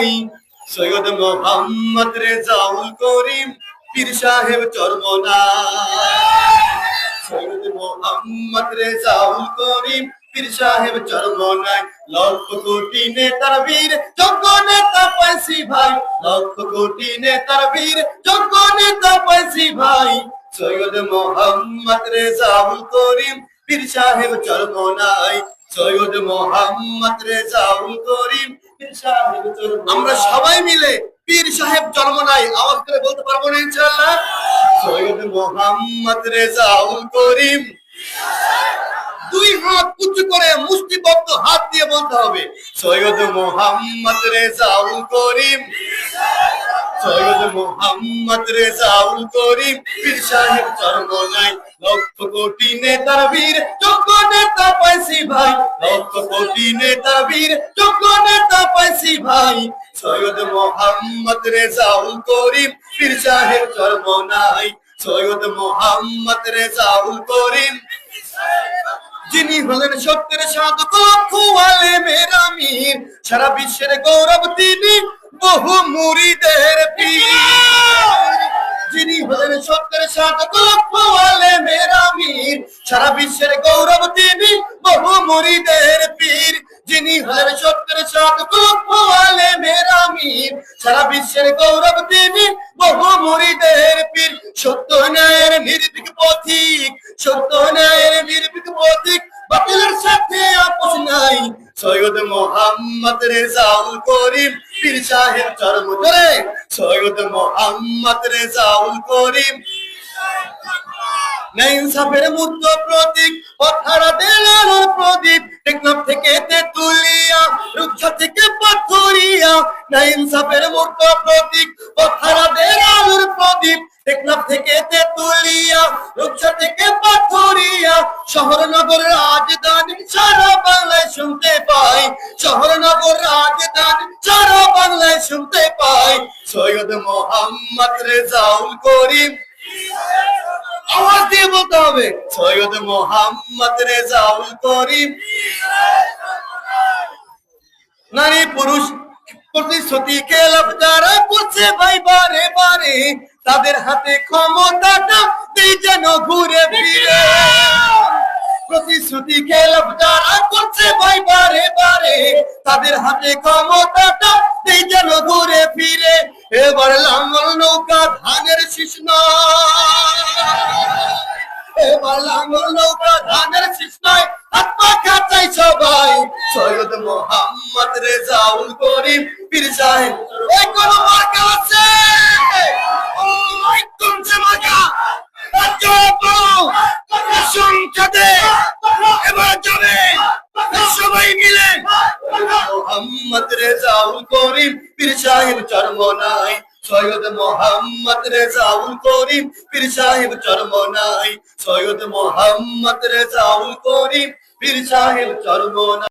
ভাই সৈয়দ মোহাম্মদ রেজাউল করিম পীর সাহেব চরমনাই। সৈয়দ মোহাম্মদ রেজাউল করিম পীর সাহেব চরমনাই। লক্ষ কোটি নেতার বীর যোগ্য নেতা পাইছি ভাই, লক্ষ কোটি নেতার বীর যোগ্য নেতা পাইছি ভাই সৈয়দ মোহাম্মদ রেজাউল করিম পীর সাহেব চরমনাই। সৈয়দ মোহাম্মদ রেজাউল করিম পীর সাহেব চরমনাই। আমরা সবাই মিলে পীর সাহেব চরমনাই আওয়াজ করে বলতে পারবো না ইনশাআল্লাহ? সৈয়দ মোহাম্মদ রেজাউল করিম। দুই হাত উঁচু করে মুষ্টিবদ্ধ হাত দিয়ে বলতে হবে সৈয়দ মোহাম্মদ রেজাউল করিম। সৈয়দ মোহাম্মদ রেজাউল করিম পীর সাহেব চরমনাই। লক্ষ কোটি নেতার বীর যোগ্য নেতা পাইছি ভাই, লক্ষ কোটি নেতার বীর যোগ্য নেতা পাইছি ভাই সৈয়দ মোহাম্মদ রেজাউল করিম পীর সাহেব চরমনাই। সৈয়দ মোহাম্মদ রেজাউল করিম যিনি হলেন সত্যের সাধক লক্ষ আলেমের আমির, সারা বিশ্বের গৌরব তিনি বহু মুরিদের পীর। যিনি হলেন সত্যের সাধক লক্ষ আলেমের আমির, সারা বিশ্বের গৌরব তিনি বহু মুরিদের পীর। যিনি হলেন সত্যের সাধক লক্ষ আলেমের আমির, সারা বিশ্বের গৌরব তিনি বহু মুরিদের পীর। সত্য ন্যায়ের নির্ভীক পথিক, সত্য ন্যায়ের নির্ভীক পথিক, বাতিলের সাথে আপোষ নাই সৈয়দ মোহাম্মদ রেজাউল করিম পীর সাহেব চরমনাই। সৈয়দ মোহাম্মদ রেজাউল করিম ন্যায় ইনসাফের মূর্ত প্রতীক, পথারা দেলানোর প্রদীপ, টেকনাফ থেকে তেতুলিয়া, রূপসা থেকে পাথুরিয়া। ন্যায় ইনসাফের মূর্ত প্রতীক, পথারা দেলানোর প্রদীপ, টেকনাফ থেকে তেতুলিয়া, রূপসা থেকে পাথুরিয়া। শহর নগর রাজধানী সারা বাংলায় শুনতে পাই, শহর নগর রাজধানী সারা বাংলায় শুনতে পাই সৈয়দ মোহাম্মদ রেজাউল করিম। আওয়াজ দিয়ে বলতে হবে সৈয়দ মোহাম্মদ রেজাউল করিম। নারী পুরুষ প্রতিশ্রুতি খেলাফ যারা করছে ভাই বারে বারে, তাদের হাতে ক্ষমতাটা দেই যেন ঘুরে ফিরে। প্রতিশ্রুতি খেলাফ যারা করছে ভাই বারে বারে, তাদের হাতে ক্ষমতাটা দেই যেন ঘুরে ফিরে। এবার লাঙ্গল নৌকা ধানের শীষ নয়, এবার লাঙ্গল নৌকা ধানের শীষ নয়, হাত পাখা চাই সবাই সৈয়দ মোহাম্মদ রেজাউল করিম পীর সাহেব। ওই কোন মার্কা আছে? ওই কোনছে মার্কা? সংসদে এবার যাবে সবাই মিলে মোহাম্মদ রেজাউল করিম পীর সাহেব চরমনাই। সৈয়দ মোহাম্মদ রেজাউল করিম পীর সাহেব চরমনাই। সৈয়দ মোহাম্মদ রেজাউল করিম পীর সাহেব চরমনাই।